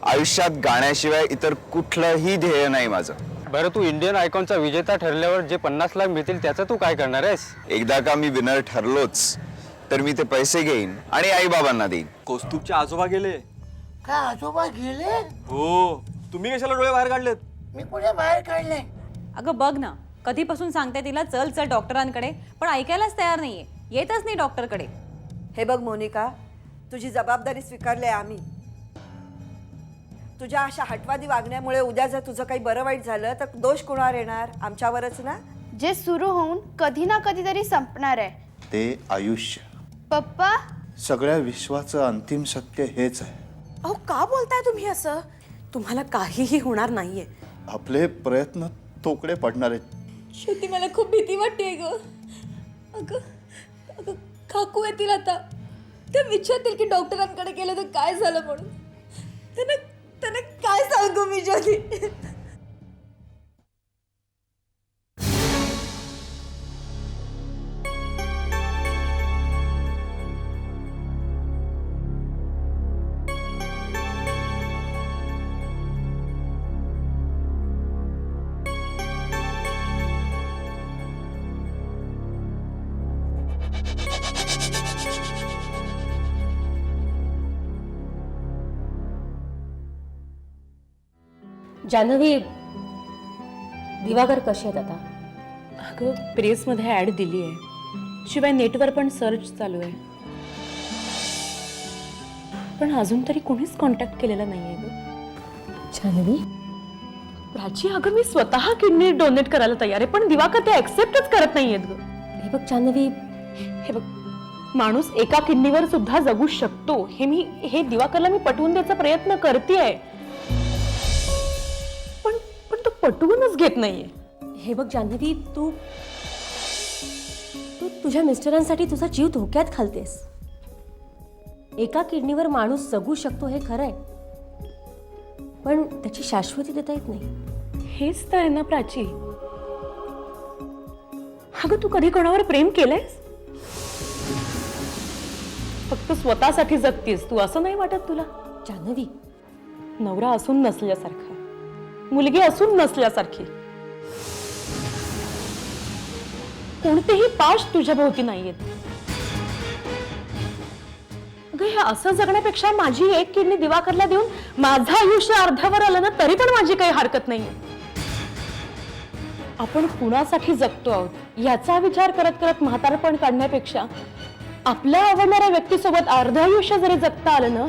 आयुष्यात गाण्याशिवाय इतर कुठलंही ध्येय नाही माझं। बरं, तू इंडियन आयकॉनचा विजेता ठरल्यावर जे 50 लाख मिळतील त्याचं तू काय करणार आहेस? एकदा का मी विनर ठरलोच तर मी ते पैसे घेईन आणि आई बाबांना देईन। कौस्तुभचे आजोबा गेले। का आजोबा गेले? हो, तुम्ही कशाला डोळे बाहेर काढलेत? मी कुठे बाहेर काढले? अगं बघ ना, कधीपासून सांगते तिला चल चल डॉक्टरांकडे, पण ऐकायलाच तयार नाहीये, येतच नाही डॉक्टरकडे। हे बघ मोनिका, तुझी जबाबदारी स्वीकारली आम्ही। तुझ्या अशा हटवादी वागण्यामुळे उद्या जर तुझं काही बरं वाईट झालं तर दोष कुणावर येणार? आमच्यावरच ना। जे सुरू होऊन कधी ना कधीतरी संपणार आहे ते आयुष्य। पप्पा, सगळ्या विश्वाचं अंतिम सत्य हेच आहे। अहो का बोलताय तुम्ही असं? तुम्हाला काहीही होणार नाहीये। आपले प्रयत्न तोकडे पडणार आहेत। श्रुती, मला खूप भीती वाटते ग। अगं अगं काकू येतील आता, ते विचारतील की डॉक्टरांकडे गेलं तर काय झालं म्हणून। त्यांना काय सांगू मी ज्योती? जान्हवी, दिवाकर कसे आहेत आता? अगं प्रेसमध्ये ॲड दिली आहे, शिवाय नेटवर पण सर्च चालू आहे, पण अजून तरी कोणीच कॉन्टॅक्ट केलेला नाही आहे ग। जान्हवी, प्राची, अगं मी स्वतः किडनी डोनेट करायला तयार आहे, पण दिवाकर ते ॲक्सेप्टच करत नाही आहेत ग। हे बघ जान्हवी, हे बघ, माणूस एका किडनीवर सुद्धा जगू शकतो हे दिवाकरला मी पटवून द्यायचा प्रयत्न करतेय, पण तो पटवूनच घेत नाहीये। हे बघ जान्हवी, तू तुझ्या मिस्टरांसाठी तुझा जीव धोक्यात घालतेस। एका किडनीवर माणूस जगू शकतो हे खरंय, पण त्याची शाश्वती देता येत नाही। हेच तर आहे ना प्राची। अगं तू कधी कोणावर प्रेम केलंयस? फक्त स्वतःसाठी जगतीस तू, असं नाही वाटत तुला? जान्हवी, नवरा असून नसल्यासारखा, मुलगी असून नसल्यासारखी, कोणतेही पाश तुझ्या भोवती नाहीयेत। अगं हे असं जगण्यापेक्षा माझी एक किडनी दिवाकरला देऊन माझं आयुष्य अर्ध्यावर आलं ना तरी पण माझी काही हरकत नाहीये। आपण कुणासाठी जगतो आहोत याचा विचार करत करत म्हातारपण काढण्यापेक्षा आपल्या आवडणाऱ्या व्यक्तीसोबत अर्ध आयुष्य जरी जगता आलं ना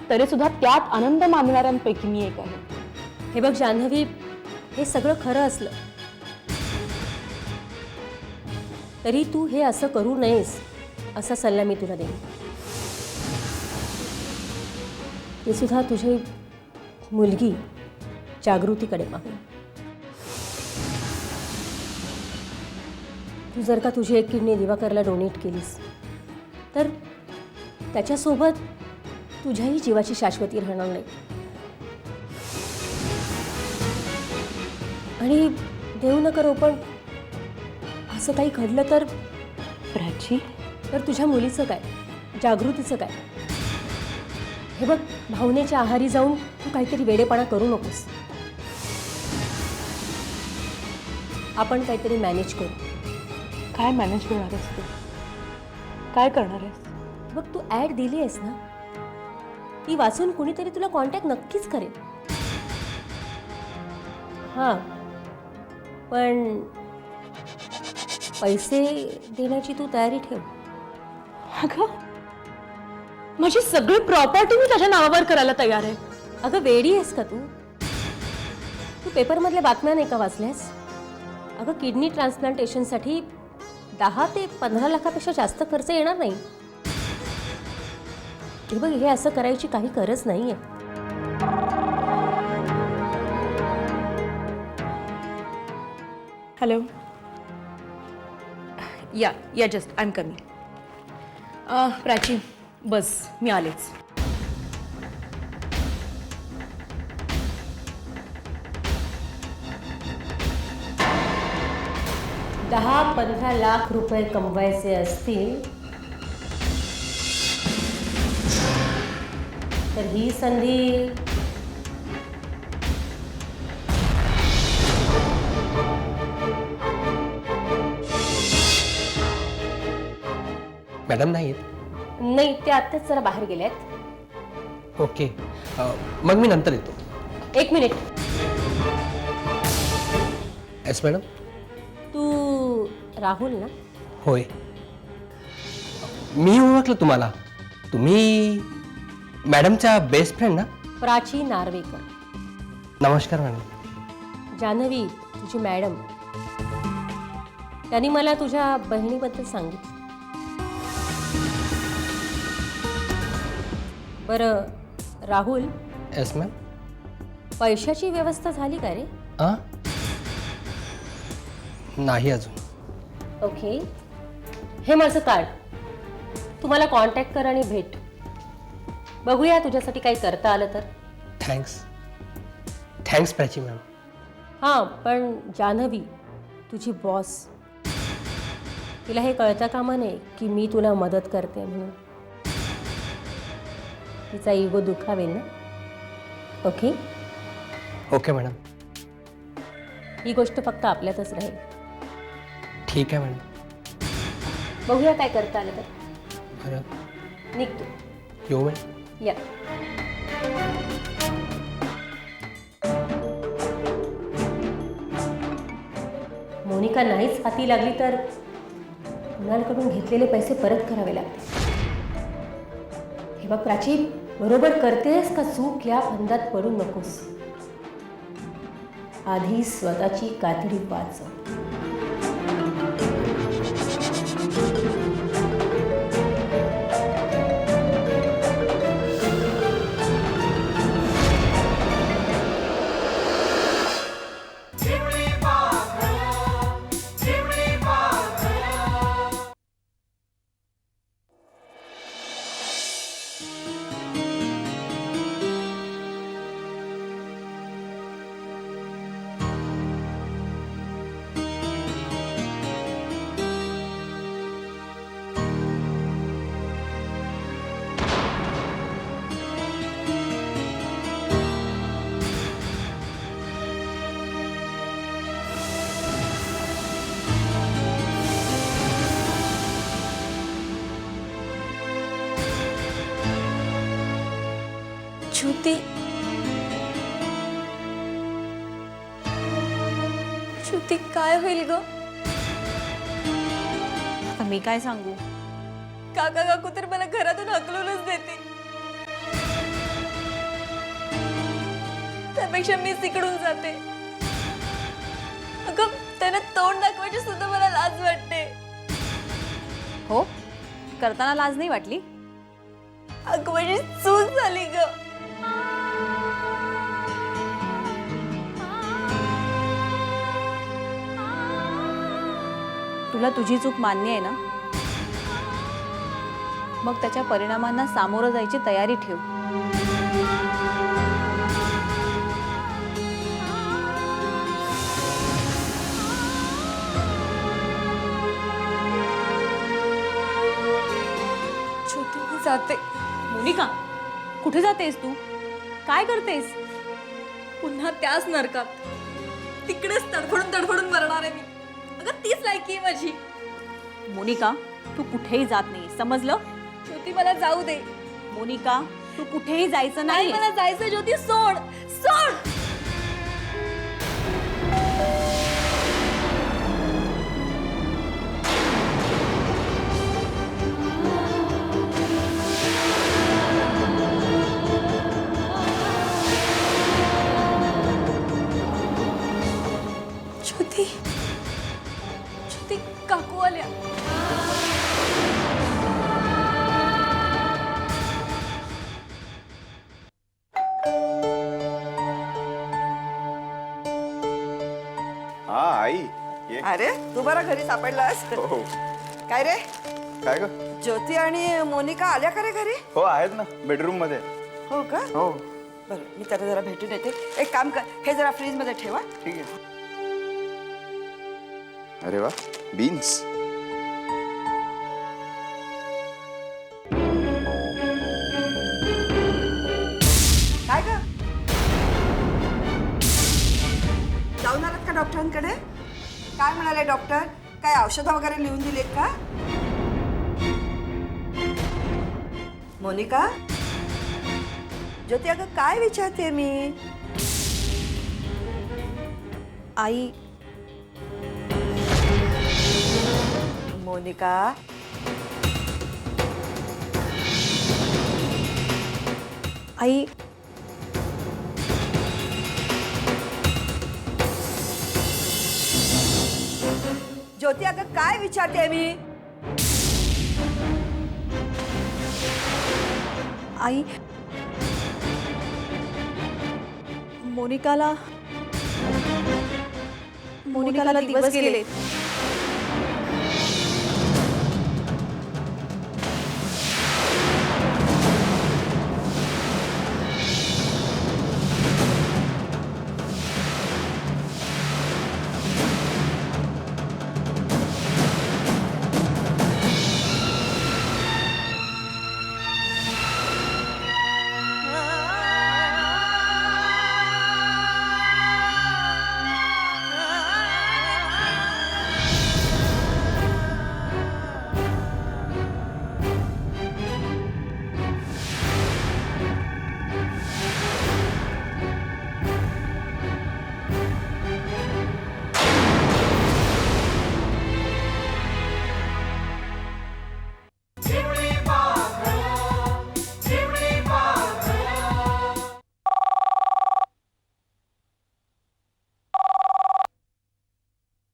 तरी सुद्धा त्यात आनंद मानणाऱ्यांपैकी मी एक आहे। हे बघ जान्हवी, हे सगळं खरं असलं तरी तू हे असं करू नयेस असा सल्ला मी तुला देईन। ते सुद्धा तुझी मुलगी जागृतीकडे पाहून। तू जर का तुझी एक किडनी दिवाकरला डोनेट केलीस तर त्याच्यासोबत तुझ्याही जीवाची शाश्वती राहणार नाही। आणि देव न करो पण असं काही घडलं तर प्राची, तर तुझ्या मुलीचं काय, जागृतीचं काय? हे बघ, भावनेच्या आहारी जाऊन तू काहीतरी वेडेपणा करू नकोस। आपण काहीतरी मॅनेज करू। काय मॅनेज करणार आहेस तू? काय करणार आहेस? बघ, तू ॲड दिली आहेस ना, ती वाचून कुणीतरी तुला कॉन्टॅक्ट नक्कीच करेल. हां, पण पैसे देण्याची तू तयारी ठेव. अगं, माझी सगळी प्रॉपर्टी मी त्याच्या नावावर करायला तयार आहे. अगं, वेडी आहेस का तू? तू पेपरमधल्या बातम्या नाही का वाचल्यास? अगं, किडनी ट्रान्सप्लांटेशनसाठी 10 ते 15 लाखापेक्षा जास्त खर्च येणार नाही. हे बघ, हे असं करायची काही गरज नाही आहे. हॅलो, या just I am coming. Prachi, बस मी आलेच. ₹10-15 लाख कमवायचे असतील तर ही संधी मॅडम नाहीत? नाही, ते आत्ताच जरा बाहेर गेलेत. ओके, मग मी नंतर येतो. 1 मिनिट. Yes madam. तू राहुल ना? होय, मी ओळखलं तुम्हाला. तुम्ही मॅडमच्या बेस्ट फ्रेंड ना? प्राची नार्वेकर. नमस्कार मॅडम. जान्हवी, तुझी मॅडम. त्यांनी मला तुझ्या बहिणीबद्दल सांगितलं. बरं राहुल, येस मॅम. पैशाची व्यवस्था झाली का रे? नाही अजून. ओके, हे माझं कार्ड. तुम्हाला कॉन्टॅक्ट कर आणि भेट. बघूया तुझ्यासाठी काही करता आलं तर. Thanks Prachi ma'am. हां, पण जान्हवी, तुझी बॉस, तिला हे कळतं कामा नये की मी तुला मदत करते म्हणून. तिचा इगो दुखावेल ना. ओके? Okay madam. ही गोष्ट फक्त आपल्यातच राहील. ठीक आहे मॅडम. बघूया काय करता आलं तर. बरं, निघतो. येऊ मॅडम. या. मोनिका नाहीच हाती लागली तर कुणालकडून घेतलेले पैसे परत करावे लागतील. हे बघ प्राची, बरोबर करतेस का चूक या फंदात पडू नकोस. आधी स्वतःची कातडी वाचव. श्रुती, श्रुती, काय होईल ग? आता मी काय सांगू? काका काकू तर मला घरातून हकलूनच देते. त्यापेक्षा मी तिकडून जाते. अगं, त्यांना तोंड दाखवायची सुद्धा मला लाज वाटते. हो, करताना लाज नाही वाटली? अगं, माझी चूक झाली ग. तुला तुझी चूक मान्य आहे ना? मग त्याच्या परिणामांना सामोरं जायची तयारी ठेव. छोटी, मी जाते. मोनिका, कुठे जातेस तू? काय करतेस? पुन्हा त्याच नरकात, तिकडेच तडफडून तडफडून मरणार आहे मी. अगं, तीच लायकी आहे माझी. मोनिका तू कुठेही जात नाही, समजलं? ज्योती मला जाऊ दे. मोनिका तू कुठेही जायचं नाही नाही. मला जायचं ज्योती, सोड सोड. ज्योती ज्योती काकू आल्या. हा आई ये. अरे तू बरा घरी सापडलास. हो. काय रे, काय ग? ज्योती आणि मोनिका आल्या का रे घरी? हो आहेत ना, बेडरूम मध्ये. हो का? हो बरं, मी त्यांना जरा भेटून येते. एक काम कर, हे जरा फ्रीज मध्ये ठेवा. ठीक आहे. अरे वा, बीन्स. काय ग, जाऊन आलात का डॉक्टरांकडे? काय म्हणाले डॉक्टर? काय औषधं वगैरे लिहून दिलेत का? मोनिका, ज्योती अगं काय विचारते मी? आई मोनिका, आई ज्योती अगं काय विचारते मी? आई मोनिकाला मोनिकाला दिवस गेले.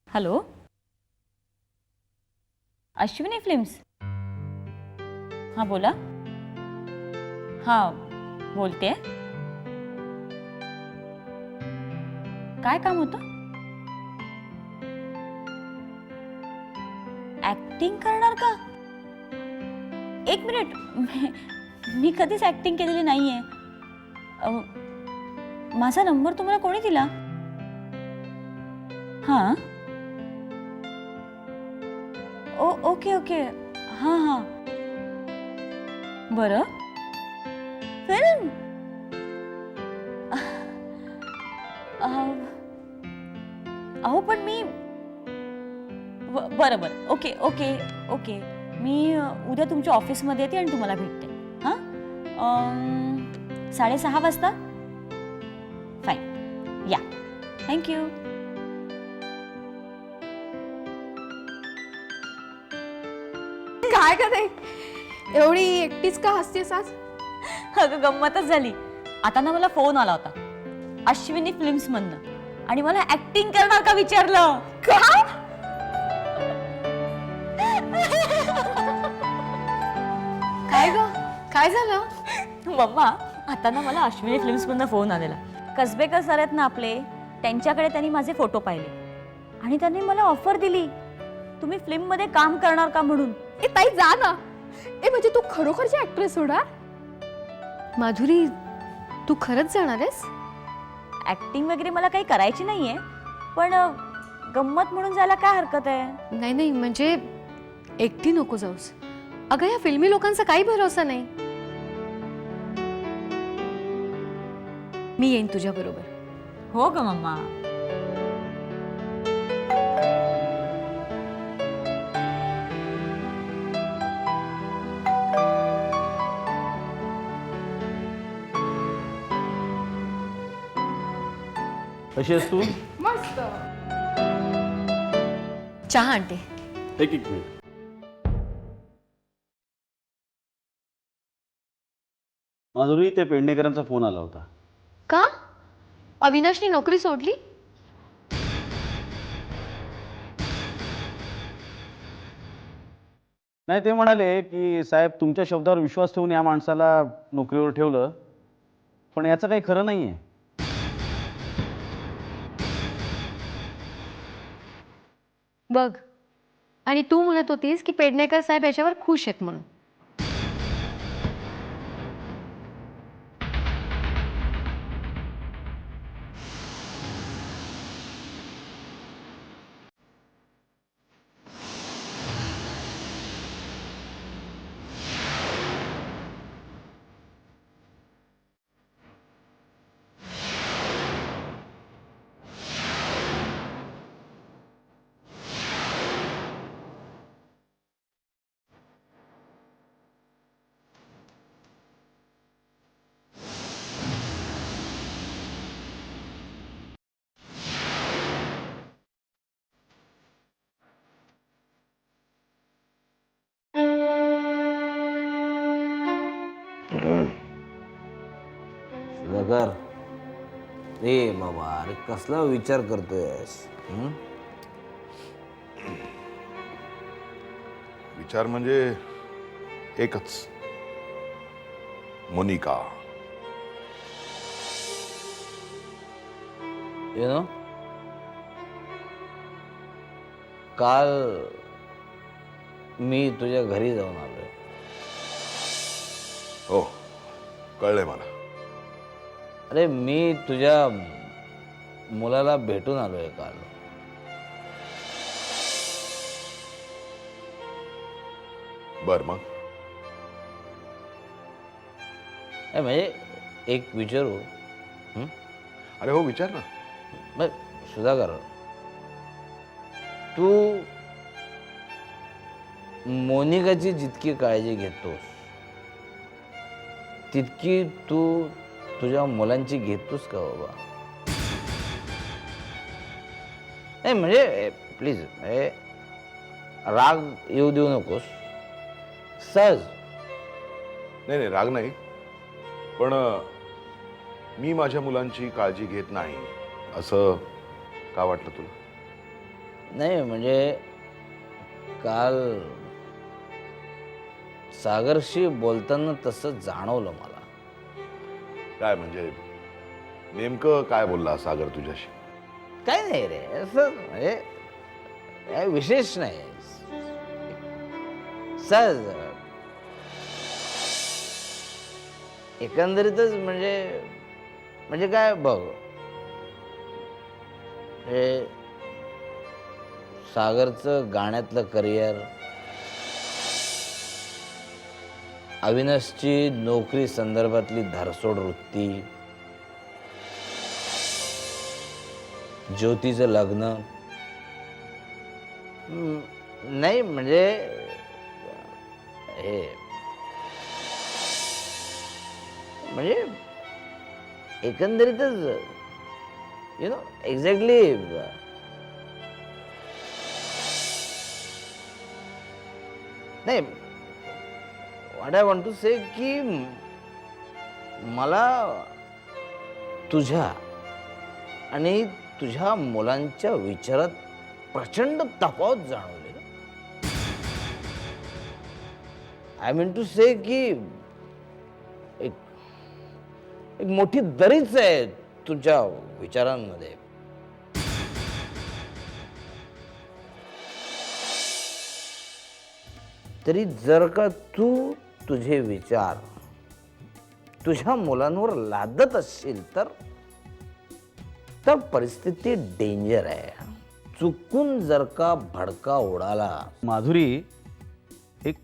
Hello, Ashwini films. हां बोला. हां बोलते. काय काम होतं? ऍक्टिंग करणार का? एक मिनिट, मी कधीच ऍक्टिंग केलेली नाहीये. माझा नंबर तुम्हाला कोणी दिला? हां ओके ओके. हां हां बरं. फिल्म अहो पण मी बरं बरं ओके ओके ओके. मी उद्या तुमच्या ऑफिसमध्ये येते आणि तुम्हाला भेटते. हां 6:30 वाजता. फाईन, या. थँक्यू. काय करे, एवढी एकटीच का हसतेस आज? अगं गंमतच झाली. आता ना मला फोन आला होता अश्विनी फिल्म्स मधनं, आणि मला ऍक्टिंग करणार का विचारलं. काय काय ग, काय झालं? मम्मा, आता ना मला अश्विनी फिल्म्स मधनं फोन आलेला. कसबेकर सर आहेत ना आपले, त्यांच्याकडे त्यांनी माझे फोटो पाहिले आणि त्यांनी मला ऑफर दिली, तुम्ही फिल्म मध्ये काम करणार का म्हणून. ए ताई जा ना. ए म्हणजे तू खरोखरची ऍक्ट्रेस होणार? माधुरी, तू खरंच जाणार आहेस? ऍक्टिंग वगैरे मला काही करायची नाहीये, पण गंमत म्हणून जायला काय हरकत आहे. नाही नाही, म्हणजे एकटी नको जाऊस. अगं या फिल्मी लोकांचा काही भरोसा नाही. मी येईन तुझ्या बरोबर. हो ग मम्मा. कशी आहेस तू? मस्त. चहा आणते. एक मिनिट. माधुरी, ते पेडणेकरांचा फोन आला होता. का? अविनाशनी नोकरी सोडली? नाही, ते म्हणाले की साहेब तुमच्या शब्दावर विश्वास ठेवून या माणसाला नोकरीवर ठेवलं, पण याचं काही खरं नाही आहे. बघ, आणि तू म्हणत होतीस की पेडणेकर साहेब याच्यावर खुश आहेत म्हणून. सुधाकर, ए बाबा, अरे कसला विचार करतोयस? विचार म्हणजे एकच, मोनिका. यु नो, काल मी तुझ्या घरी जाऊन आलोय. हो, कळलंय मला. अरे मी तुझ्या मुलाला भेटून आलोय काल. बर, मग म्हणजे एक विचारू? अरे हो, विचार ना. मग सुधाकर, तू मोनिकाची जितकी काळजी घेतोस तितकी तू तुझ्या मुलांची घेतोस का बाबा? नाही म्हणजे प्लीज, राग येऊ देऊ नकोस. सहज. नाही, राग नाही, पण मी माझ्या मुलांची काळजी घेत नाही असं का वाटलं तुला? नाही म्हणजे काल सागरशी बोलताना तसं जाणवलं मला. काय म्हणजे नेमकं काय बोलला सागर तुझ्याशी? काय नाही रे, असं म्हणजे काय विशेष नाही. सहज एकंदरीतच म्हणजे काय बघ, हे सागरचं गाण्यातलं करिअर, अविनाशची नोकरी संदर्भातली धरसोड वृत्ती, ज्योतीचं लग्न, नाही म्हणजे हे म्हणजे एकंदरीतच यु नो एक्झॅक्टली नाही. व्हॉट आय वॉन्ट टू से की मला तुझ्या आणि तुझ्या मुलांच्या विचारात प्रचंड तफावत जाणवली. आय मीन टू से की एक मोठी दरीच आहे तुझ्या विचारांमध्ये. तरी जर का तू तुझे विचार तुझ्या मुलांवर लादत असशील तर परिस्थिती डेंजर आहे. चुकून जर का भडका उडाला. माधुरी, एक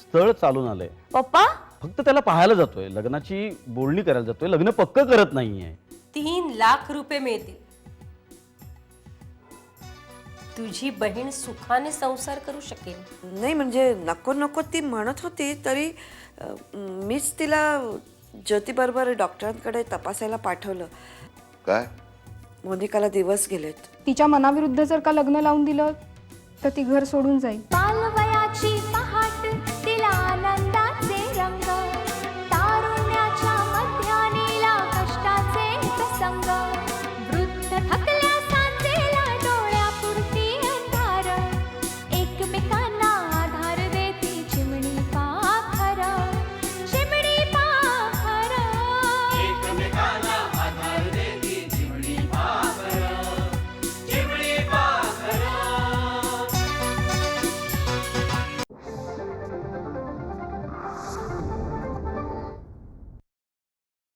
स्थळ चालून आलंय. पप्पा, फक्त त्याला पाहायला जातोय, लग्नाची बोलणी करायला जातोय, लग्न पक्क करत नाहीये. 3 लाख रुपये मिळतील. तुझी बहीण सुखाने संसार करू शकेल. नाही म्हणजे नको नको ती म्हणत होती, तरी मीच तिला ज्योतीबरोबर डॉक्टरांकडे तपासायला पाठवलं. काय मोनिकाला दिवस गेलेत. तिच्या मनाविरुद्ध जर का लग्न लावून दिलं तर ती घर सोडून जाईल.